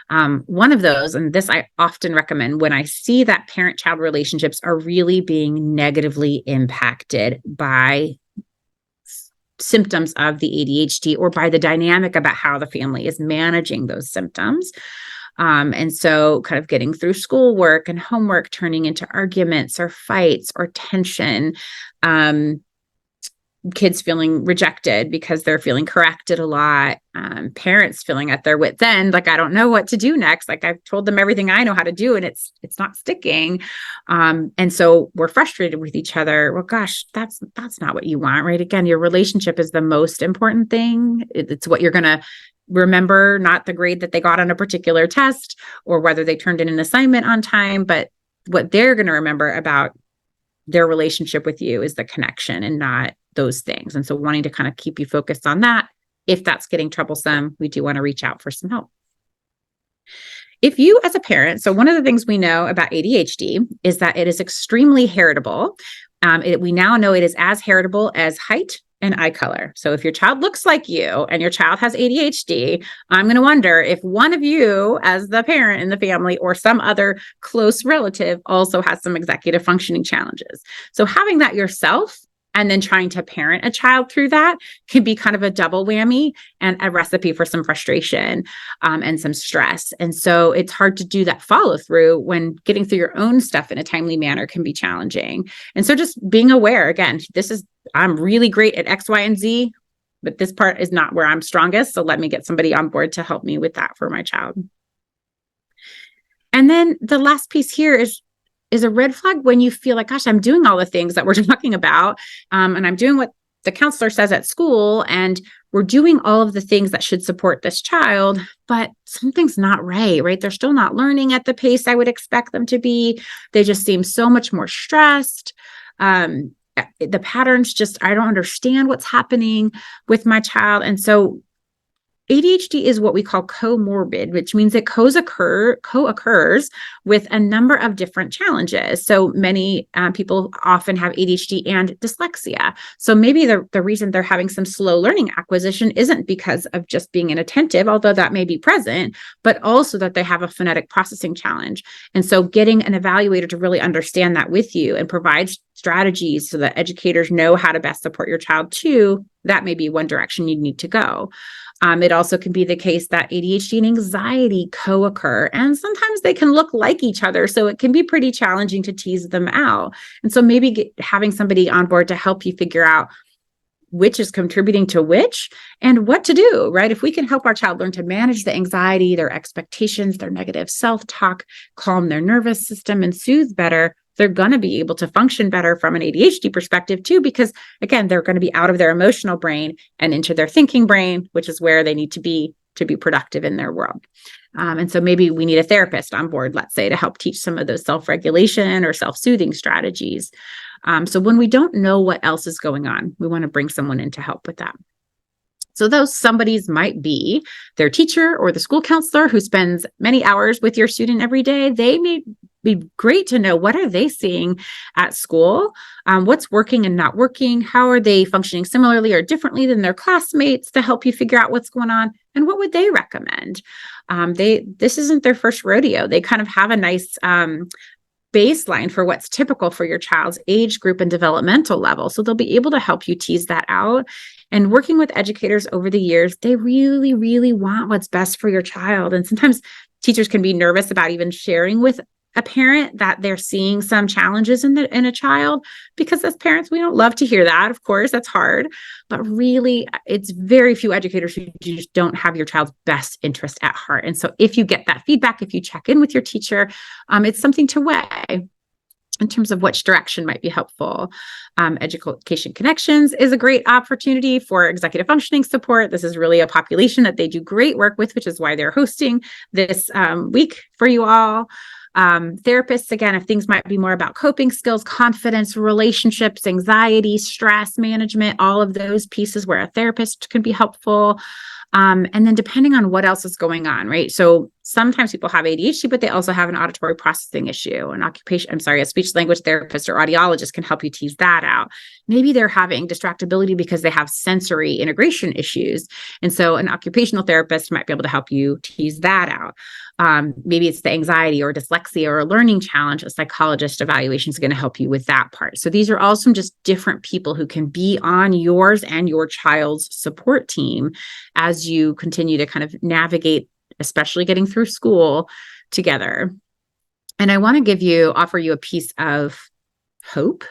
One of those, and this I often recommend when I see that parent-child relationships are really being negatively impacted by symptoms of the ADHD, or by the dynamic about how the family is managing those symptoms. And so kind of getting through schoolwork and homework turning into arguments or fights or tension, kids feeling rejected because they're feeling corrected a lot, parents feeling at their wit's end, like, I don't know what to do next. Like, I've told them everything I know how to do, and it's not sticking. And so we're frustrated with each other. Well, gosh, that's not what you want, right? Again, your relationship is the most important thing. It's what you're going to remember, not the grade that they got on a particular test or whether they turned in an assignment on time, but what they're going to remember about their relationship with you is the connection and not those things. And so wanting to kind of keep you focused on that. If that's getting troublesome, we do want to reach out for some help. If you as a parent, so one of the things we know about ADHD is that it is extremely heritable. We now know it is as heritable as height and eye color. So if your child looks like you and your child has ADHD, I'm going to wonder if one of you as the parent in the family or some other close relative also has some executive functioning challenges. So having that yourself and then trying to parent a child through that can be kind of a double whammy and a recipe for some frustration and some stress. And so it's hard to do that follow through when getting through your own stuff in a timely manner can be challenging. And so just being aware, again, I'm really great at X, Y, and Z, but this part is not where I'm strongest. So let me get somebody on board to help me with that for my child. And then the last piece here is a red flag when you feel like, gosh, I'm doing all the things that we're talking about, and I'm doing what the counselor says at school, and we're doing all of the things that should support this child, but something's not right? They're still not learning at the pace I would expect them to be. They just seem so much more stressed. The patterns I don't understand what's happening with my child. And so ADHD is what we call comorbid, which means it co-occurs with a number of different challenges. So many people often have ADHD and dyslexia. So maybe the reason they're having some slow learning acquisition isn't because of just being inattentive, although that may be present, but also that they have a phonetic processing challenge. And so getting an evaluator to really understand that with you and provide strategies so that educators know how to best support your child too, that may be one direction you need to go. It also can be the case that ADHD and anxiety co-occur, and sometimes they can look like each other. So it can be pretty challenging to tease them out. And so maybe having somebody on board to help you figure out which is contributing to which and what to do, right? If we can help our child learn to manage the anxiety, their expectations, their negative self-talk, calm their nervous system and soothe better, they're going to be able to function better from an ADHD perspective too, because again, they're going to be out of their emotional brain and into their thinking brain, which is where they need to be productive in their world. And so maybe we need a therapist on board, let's say, to help teach some of those self-regulation or self-soothing strategies. So when we don't know what else is going on, we want to bring someone in to help with that. So those somebodies might be their teacher or the school counselor who spends many hours with your student every day. They may be great to know, what are they seeing at school? What's working and not working? How are they functioning similarly or differently than their classmates to help you figure out what's going on? And what would they recommend? This isn't their first rodeo. They kind of have a nice baseline for what's typical for your child's age group and developmental level. So they'll be able to help you tease that out. And working with educators over the years, they really, really want what's best for your child. And sometimes teachers can be nervous about even sharing with a parent that they're seeing some challenges in a child, because as parents, we don't love to hear that. Of course, that's hard, but really it's very few educators who just don't have your child's best interest at heart. And so if you get that feedback, if you check in with your teacher, it's something to weigh in terms of which direction might be helpful. Education Connections is a great opportunity for executive functioning support. This is really a population that they do great work with, which is why they're hosting this week for you all. Therapists, again, if things might be more about coping skills, confidence, relationships, anxiety, stress management, all of those pieces where a therapist can be helpful. And then depending on what else is going on, right? So sometimes people have ADHD, but they also have an auditory processing issue. A speech language therapist or audiologist can help you tease that out. Maybe they're having distractibility because they have sensory integration issues. And so an occupational therapist might be able to help you tease that out. Maybe it's the anxiety or dyslexia or a learning challenge. A psychologist evaluation is going to help you with that part. So these are all some just different people who can be on yours and your child's support team as you continue to kind of navigate, especially getting through school together. And I want to offer you a piece of hope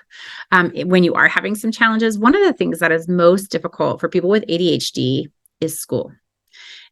when you are having some challenges. One of the things that is most difficult for people with ADHD is school.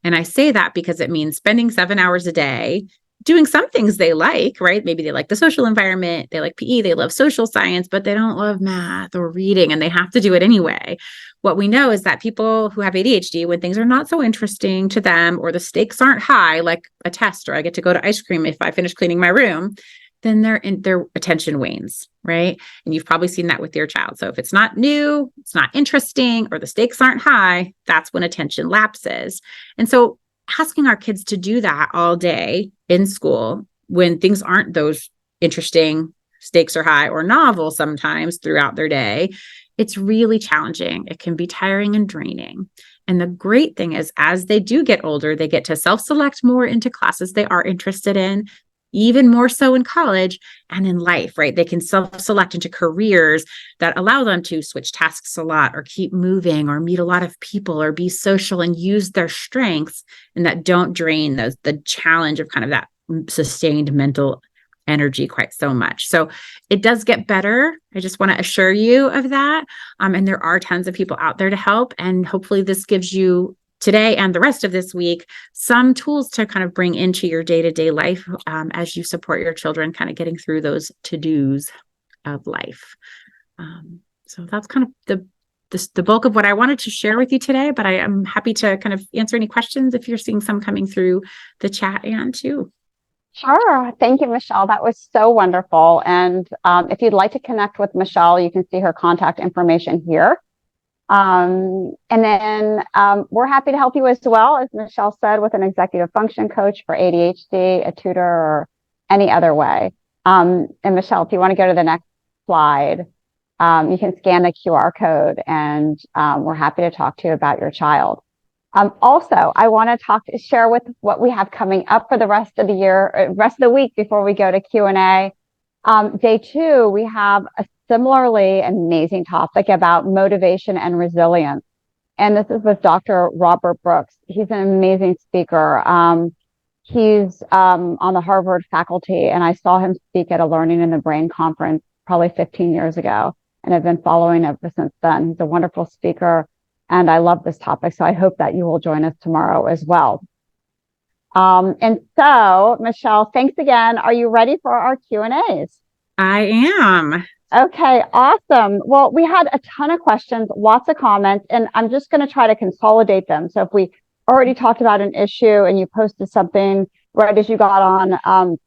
And I say that because it means spending 7 hours a day doing some things they like, right? Maybe they like the social environment, they like PE, they love social science, but they don't love math or reading, and they have to do it anyway. What we know is that people who have ADHD, when things are not so interesting to them or the stakes aren't high, like a test or I get to go to ice cream if I finish cleaning my room, then their attention wanes, right? And you've probably seen that with your child. So if it's not new, it's not interesting, or the stakes aren't high, that's when attention lapses. And so asking our kids to do that all day in school when things aren't those interesting, stakes are high, or novel sometimes throughout their day, it's really challenging. It can be tiring and draining. And the great thing is, as they do get older, they get to self-select more into classes they are interested in, even more so in college and in life, right? They can self-select into careers that allow them to switch tasks a lot or keep moving or meet a lot of people or be social and use their strengths, and that don't drain the challenge of kind of that sustained mental energy quite so much. So it does get better. I just want to assure you of that. And there are tons of people out there to help. And hopefully this gives you today and the rest of this week some tools to kind of bring into your day-to-day life as you support your children kind of getting through those to-dos of life. So that's kind of the bulk of what I wanted to share with you today, but I am happy to kind of answer any questions if you're seeing some coming through the chat and too. Sure. Thank you, Michelle. That was so wonderful. And if you'd like to connect with Michelle, you can see her contact information here. And then we're happy to help you as well, as Michelle said, with an executive function coach for ADHD, a tutor, or any other way. And Michelle, if you want to go to the next slide, you can scan the QR code, and we're happy to talk to you about your child. Also, I want to share with what we have coming up for the rest of the year, rest of the week before we go to Q&A. Day 2, we have a similarly amazing topic about motivation and resilience. And this is with Dr. Robert Brooks. He's an amazing speaker. He's on the Harvard faculty, and I saw him speak at a Learning in the Brain conference probably 15 years ago, and I've been following ever since then. He's a wonderful speaker, and I love this topic, so I hope that you will join us tomorrow as well. And so, Michelle, thanks again. Are you ready for our Q&As? I am. Okay, awesome. Well, we had a ton of questions, lots of comments, and I'm just going to try to consolidate them. So if we already talked about an issue and you posted something right as you got on,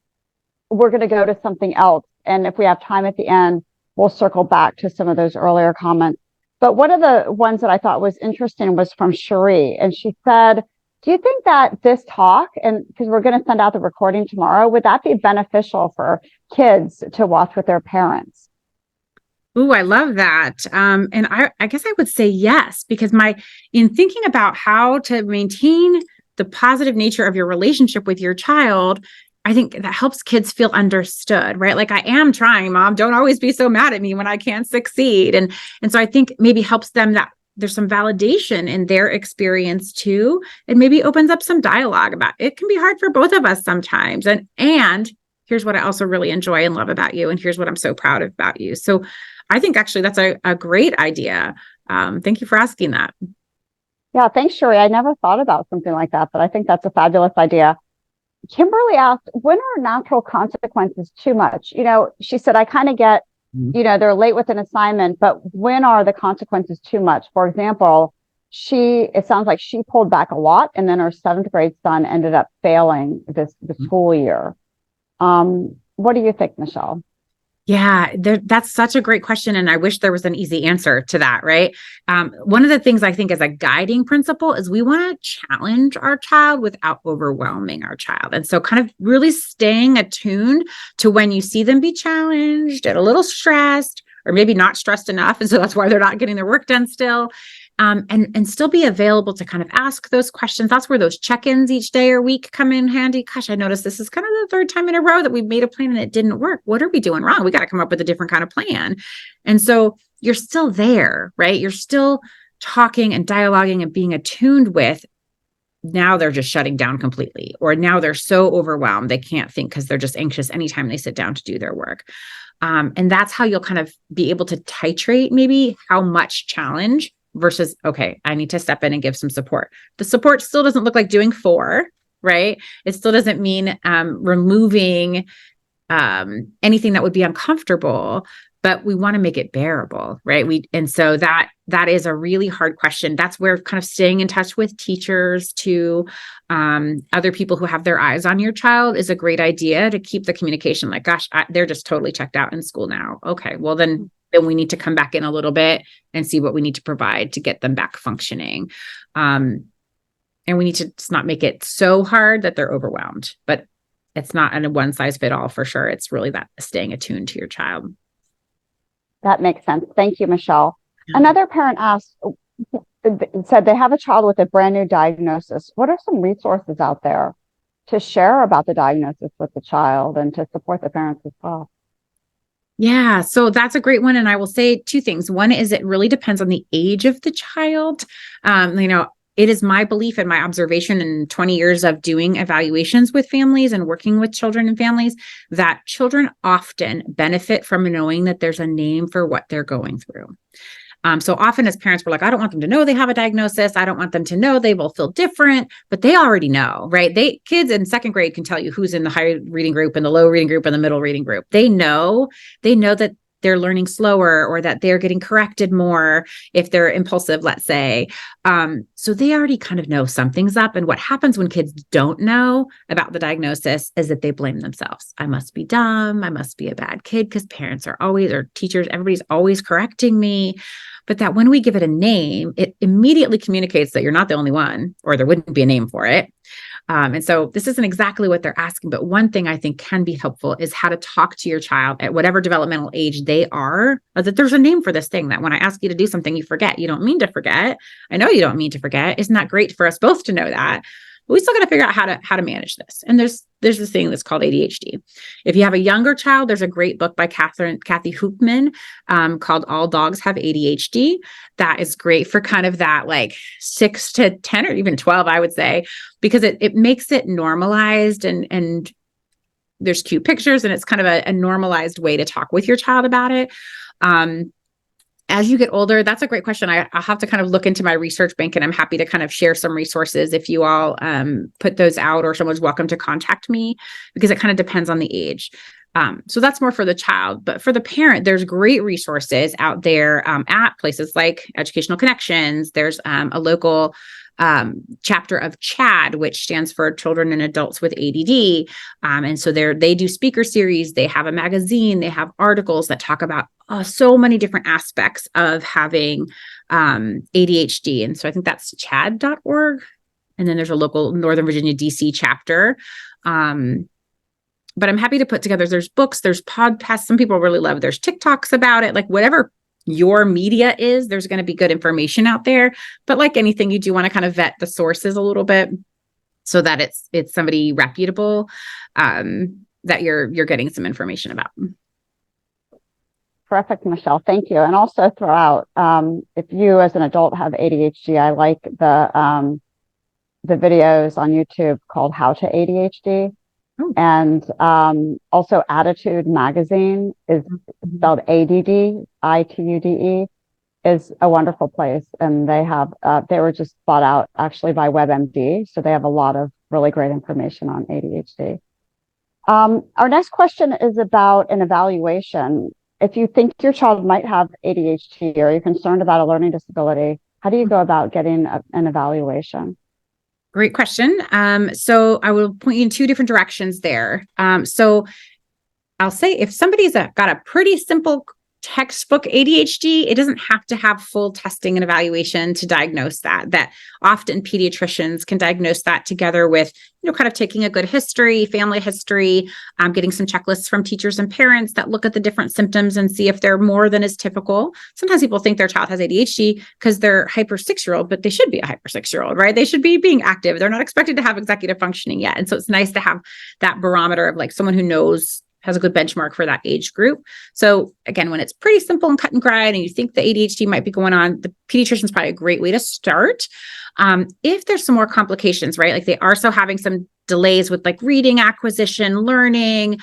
we're going to go to something else. And if we have time at the end, we'll circle back to some of those earlier comments. But one of the ones that I thought was interesting was from Cherie. And she said, do you think that this talk, and because we're going to send out the recording tomorrow, would that be beneficial for kids to watch with their parents? Ooh, I love that. And I guess I would say yes, because in thinking about how to maintain the positive nature of your relationship with your child, I think that helps kids feel understood, right? Like, I am trying, mom, don't always be so mad at me when I can't succeed. And so I think maybe helps them that there's some validation in their experience too. And maybe opens up some dialogue about it. Can be hard for both of us sometimes. And here's what I also really enjoy and love about you. And here's what I'm so proud of about you. So I think actually that's a great idea. Thank you for asking that. Yeah, thanks, Cherie. I never thought about something like that, but I think that's a fabulous idea. Kimberly asked, when are natural consequences too much? She said, I kind of get, they're late with an assignment, but when are the consequences too much? For example, it sounds like she pulled back a lot, and then her 7th grade son ended up failing the school year. What do you think, Michelle? Yeah, that's such a great question. And I wish there was an easy answer to that, right? One of the things I think as a guiding principle is we want to challenge our child without overwhelming our child. And so kind of really staying attuned to when you see them be challenged and a little stressed, or maybe not stressed enough. And so that's why they're not getting their work done still. And still be available to kind of ask those questions. That's where those check-ins each day or week come in handy. Gosh, I noticed this is kind of the 3rd time in a row that we've made a plan and it didn't work. What are we doing wrong? We got to come up with a different kind of plan. And so you're still there, right? You're still talking and dialoguing and being attuned with. Now they're just shutting down completely, or now they're so overwhelmed they can't think because they're just anxious anytime they sit down to do their work. And that's how you'll kind of be able to titrate maybe how much challenge versus, okay, I need to step in and give some support. The support still doesn't look like doing 4, right? It still doesn't mean removing anything that would be uncomfortable, but we want to make it bearable, right? And so that is a really hard question. That's where kind of staying in touch with teachers, to other people who have their eyes on your child, is a great idea to keep the communication. Like, gosh, they're just totally checked out in school now. Okay, well then we need to come back in a little bit and see what we need to provide to get them back functioning. And we need to just not make it so hard that they're overwhelmed, but it's not a one size fit all for sure. It's really that staying attuned to your child. That makes sense. Thank you, Michelle. Another parent said they have a child with a brand new diagnosis. What are some resources out there to share about the diagnosis with the child and to support the parents as well? Yeah, so that's a great one. And I will say 2 things. One is it really depends on the age of the child. It is my belief and my observation in 20 years of doing evaluations with families and working with children and families that children often benefit from knowing that there's a name for what they're going through. So often as parents, we're like, I don't want them to know they have a diagnosis. I don't want them to know they will feel different, but they already know, right? Kids in 2nd grade can tell you who's in the high reading group and the low reading group and the middle reading group. They know that they're learning slower, or that they're getting corrected more if they're impulsive, let's say. So they already kind of know something's up. And what happens when kids don't know about the diagnosis is that they blame themselves. I must be dumb. I must be a bad kid because parents are always, or teachers, everybody's always correcting me. But that when we give it a name, it immediately communicates that you're not the only one, or there wouldn't be a name for it. And so this isn't exactly what they're asking, but one thing I think can be helpful is how to talk to your child at whatever developmental age they are, that there's a name for this thing, that when I ask you to do something, you forget. You don't mean to forget. I know you don't mean to forget. Isn't that great for us both to know that? But we still got to figure out how to manage this. And there's this thing that's called ADHD. If you have a younger child, there's a great book by Kathy Hoopman called All Dogs Have ADHD. That is great for kind of that like 6 to 10 or even 12, I would say, because it makes it normalized, and there's cute pictures, and it's kind of a normalized way to talk with your child about it. As you get older, that's a great question. I'll have to kind of look into my research bank, and I'm happy to kind of share some resources if you all put those out, or someone's welcome to contact me, because it kind of depends on the age. So that's more for the child, but for the parent, there's great resources out there at places like Educational Connections. There's a local chapter of CHAD, which stands for Children and Adults with ADD. And so they do speaker series, they have a magazine, they have articles that talk about, so many different aspects of having ADHD. And so I think that's chad.org. And then there's a local Northern Virginia, DC chapter. But I'm happy to put together, there's books, there's podcasts. Some people really love, there's TikToks about it, like whatever your media is, there's going to be good information out there. But like anything, you do want to kind of vet the sources a little bit so that it's somebody reputable, that you're getting some information about. Terrific, Michelle. Thank you. And also throw out, if you as an adult have ADHD, I like the videos on YouTube called How to ADHD. Oh. And also Attitude Magazine is spelled ADDITUDE, is a wonderful place. And they have, they were just bought out actually by WebMD. So they have a lot of really great information on ADHD. Our next question is about an evaluation. If you think your child might have ADHD or you're concerned about a learning disability, how do you go about getting an evaluation? Great question. So I will point you in two different directions there. So I'll say if somebody's got a pretty simple textbook ADHD, it doesn't have to have full testing and evaluation to diagnose that often pediatricians can diagnose that together with, kind of taking a good history, family history, getting some checklists from teachers and parents that look at the different symptoms and see if they're more than is typical. Sometimes people think their child has ADHD because they're hyper 6-year-old, but they should be a hyper 6-year-old, right? They should be being active. They're not expected to have executive functioning yet. And so it's nice to have that barometer of like someone who knows, has a good benchmark for that age group. So again, when it's pretty simple and cut and dried and you think the ADHD might be going on, the pediatrician is probably a great way to start. If there's some more complications, right? Like they are still having some delays with like reading acquisition, learning,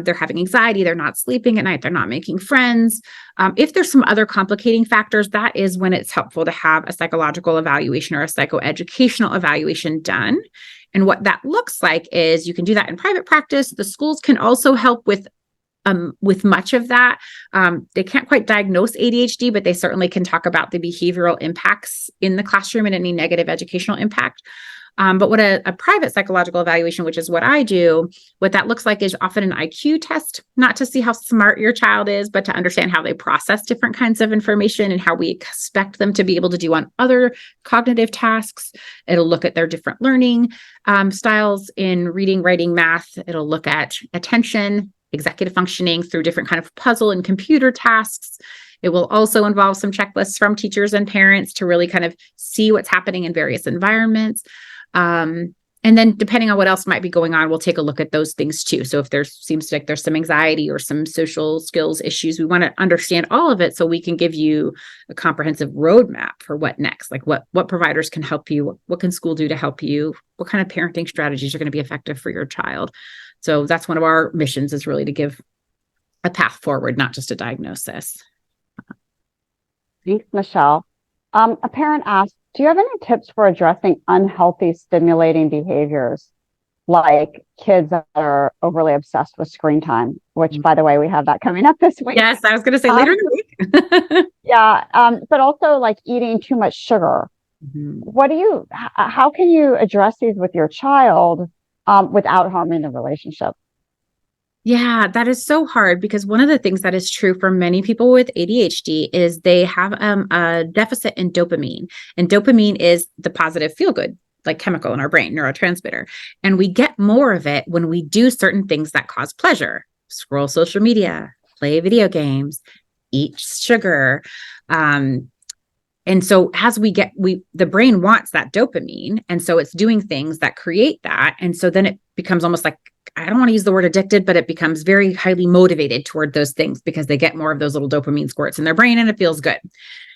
they're having anxiety, they're not sleeping at night, they're not making friends. If there's some other complicating factors, that is when it's helpful to have a psychological evaluation or a psychoeducational evaluation done. And what that looks like is you can do that in private practice. The schools can also help with much of that. They can't quite diagnose ADHD, but they certainly can talk about the behavioral impacts in the classroom and any negative educational impact. But what a private psychological evaluation, which is what I do, what that looks like is often an IQ test, not to see how smart your child is, but to understand how they process different kinds of information and how we expect them to be able to do on other cognitive tasks. It'll look at their different learning styles in reading, writing, math. It'll look at attention, executive functioning through different kind of puzzle and computer tasks. It will also involve some checklists from teachers and parents to really kind of see what's happening in various environments. And then depending on what else might be going on, we'll take a look at those things too. So if there seems like there's some anxiety or some social skills issues, we want to understand all of it so we can give you a comprehensive roadmap for what next, like what providers can help you, what can school do to help you, what kind of parenting strategies are going to be effective for your child. So that's one of our missions, is really to give a path forward, not just a diagnosis. Thanks, Michelle. A parent asked, do you have any tips for addressing unhealthy stimulating behaviors, like kids that are overly obsessed with screen time, which, by the way, we have that coming up this week. Yes, I was going to say later in the week. Yeah, but also like eating too much sugar. Mm-hmm. How can you address these with your child without harming the relationship? Yeah, that is so hard, because one of the things that is true for many people with ADHD is they have a deficit in dopamine. And dopamine is the positive feel-good, like chemical in our brain, neurotransmitter. And we get more of it when we do certain things that cause pleasure. Scroll social media, play video games, eat sugar. And so as the brain wants that dopamine. And so it's doing things that create that. And so then it becomes almost like, I don't want to use the word addicted, but it becomes very highly motivated toward those things because they get more of those little dopamine squirts in their brain and it feels good.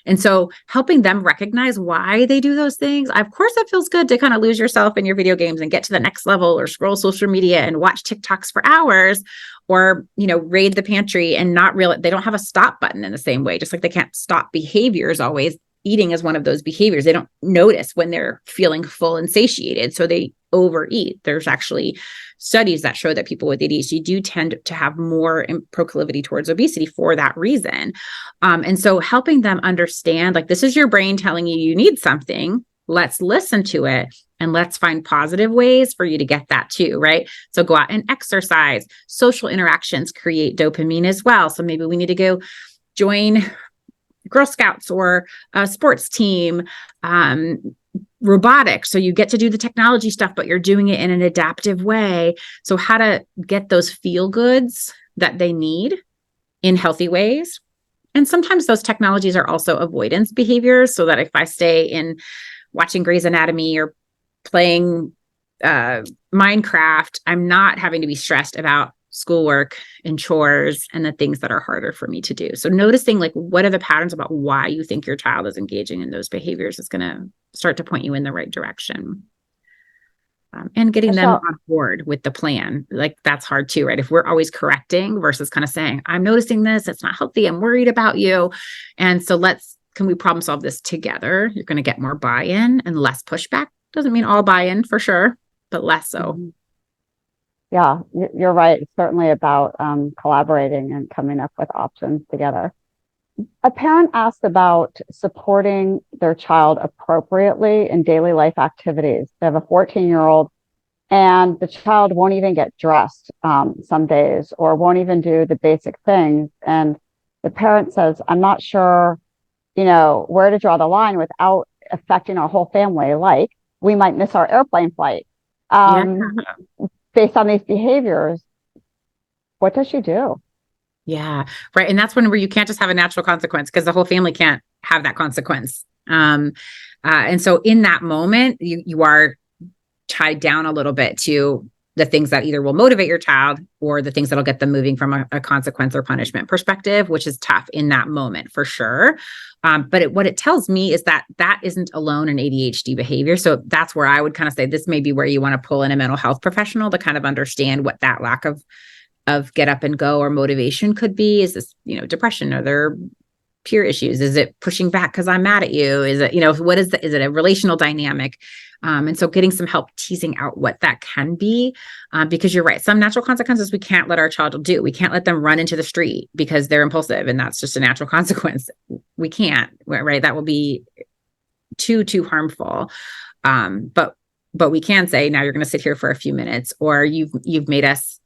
And so helping them recognize why they do those things. Of course, it feels good to kind of lose yourself in your video games and get to the next level, or scroll social media and watch TikToks for hours, or, raid the pantry and not realize they don't have a stop button in the same way, just like they can't stop behaviors always. Eating is one of those behaviors. They don't notice when they're feeling full and satiated, so they overeat. There's actually studies that show that people with ADHD do tend to have more proclivity towards obesity for that reason. And so helping them understand, like, this is your brain telling you need something. Let's listen to it and let's find positive ways for you to get that too, right? So go out and exercise. Social interactions create dopamine as well. So maybe we need to go join Girl Scouts or a sports team, robotics. So you get to do the technology stuff, but you're doing it in an adaptive way. So how to get those feel goods that they need in healthy ways. And sometimes those technologies are also avoidance behaviors. So that if I stay in watching Grey's Anatomy or playing Minecraft, I'm not having to be stressed about schoolwork and chores and the things that are harder for me to do. So noticing like what are the patterns about why you think your child is engaging in those behaviors is going to start to point you in the right direction. And getting them on board with the plan. Like that's hard too, right? If we're always correcting versus kind of saying, I'm noticing this, it's not healthy, I'm worried about you. And so can we problem solve this together? You're going to get more buy-in and less pushback. Doesn't mean all buy-in for sure, but less so. Yeah, you're right. It's certainly about collaborating and coming up with options together. A parent asked about supporting their child appropriately in daily life activities. They have a 14-year-old and the child won't even get dressed some days or won't even do the basic things. And the parent says, I'm not sure, where to draw the line without affecting our whole family. Like we might miss our airplane flight. Based on these behaviors, what does she do? Yeah, right. And that's where you can't just have a natural consequence because the whole family can't have that consequence. And so in that moment, you are tied down a little bit to the things that either will motivate your child or the things that'll get them moving from a consequence or punishment perspective, which is tough in that moment for sure. But what it tells me is that isn't alone an ADHD behavior. So that's where I would kind of say this may be where you want to pull in a mental health professional to kind of understand what that lack of get up and go or motivation could be. Is this, depression? Are there peer issues? Is it pushing back because I'm mad at you? Is it, what is is it a relational dynamic? And so getting some help teasing out what that can be, because you're right. Some natural consequences we can't let our child do. We can't let them run into the street because they're impulsive and that's just a natural consequence. We can't, right? That will be too harmful. But we can say, now you're going to sit here for a few minutes, or you've made us,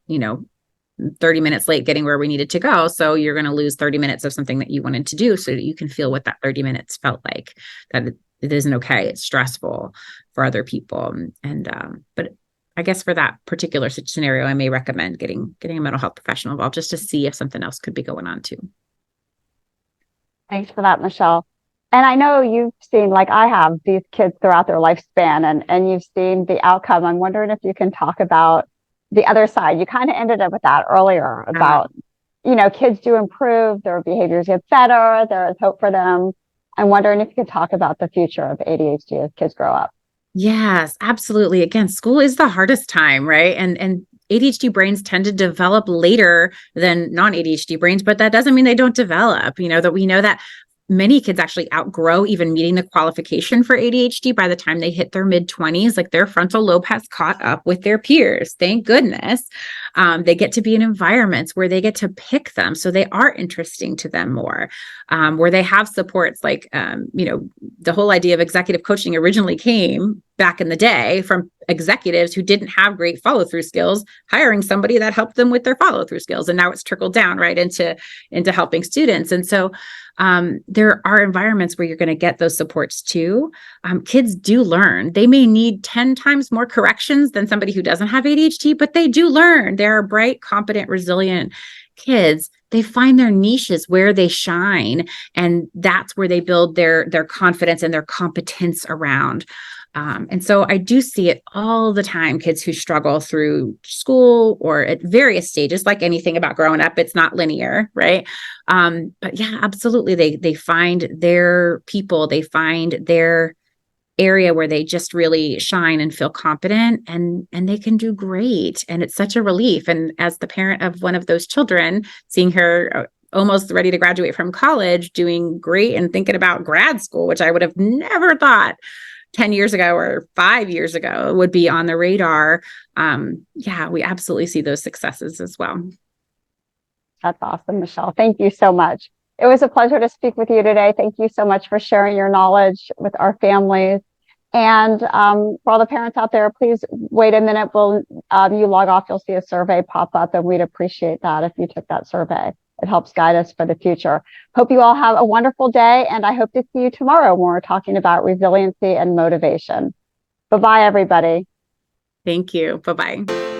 30 minutes late getting where we needed to go. So you're going to lose 30 minutes of something that you wanted to do so that you can feel what that 30 minutes felt like, that it isn't okay. It's stressful for other people. And, but I guess for that particular scenario, I may recommend getting a mental health professional involved just to see if something else could be going on too. Thanks for that, Michelle. And I know you've seen, like I have, these kids throughout their lifespan and you've seen the outcome. I'm wondering if you can talk about the other side. You kind of ended up with that earlier about, kids do improve, their behaviors get better, there is hope for them. I'm wondering if you could talk about the future of ADHD as kids grow up. Yes, absolutely. Again, school is the hardest time, right? And ADHD brains tend to develop later than non-ADHD brains, but that doesn't mean they don't develop. That we know that many kids actually outgrow even meeting the qualification for ADHD by the time they hit their mid-20s. Like their frontal lobe has caught up with their peers. Thank goodness. They get to be in environments where they get to pick them. So they are interesting to them more, where they have supports like, the whole idea of executive coaching originally came back in the day from executives who didn't have great follow-through skills, hiring somebody that helped them with their follow-through skills. And now it's trickled down right into helping students. And so there are environments where you're going to get those supports too. Kids do learn. They may need 10 times more corrections than somebody who doesn't have ADHD, but they do learn. They're bright, competent, resilient kids. They find their niches where they shine. And that's where they build their confidence and their competence around. And so I do see it all the time, kids who struggle through school or at various stages, like anything about growing up, it's not linear, right? But yeah, absolutely. They find their people, they find their area where they just really shine and feel competent and they can do great. And it's such a relief. And as the parent of one of those children, seeing her almost ready to graduate from college, doing great and thinking about grad school, which I would have never thought 10 years ago or 5 years ago would be on the radar. Yeah, we absolutely see those successes as well. That's awesome, Michelle. Thank you so much. It was a pleasure to speak with you today. Thank you so much for sharing your knowledge with our families. And for all the parents out there, please wait a minute. You log off, you'll see a survey pop up, and we'd appreciate that if you took that survey. It helps guide us for the future. Hope you all have a wonderful day, and I hope to see you tomorrow when we're talking about resiliency and motivation. Bye-bye, everybody. Thank you. Bye-bye.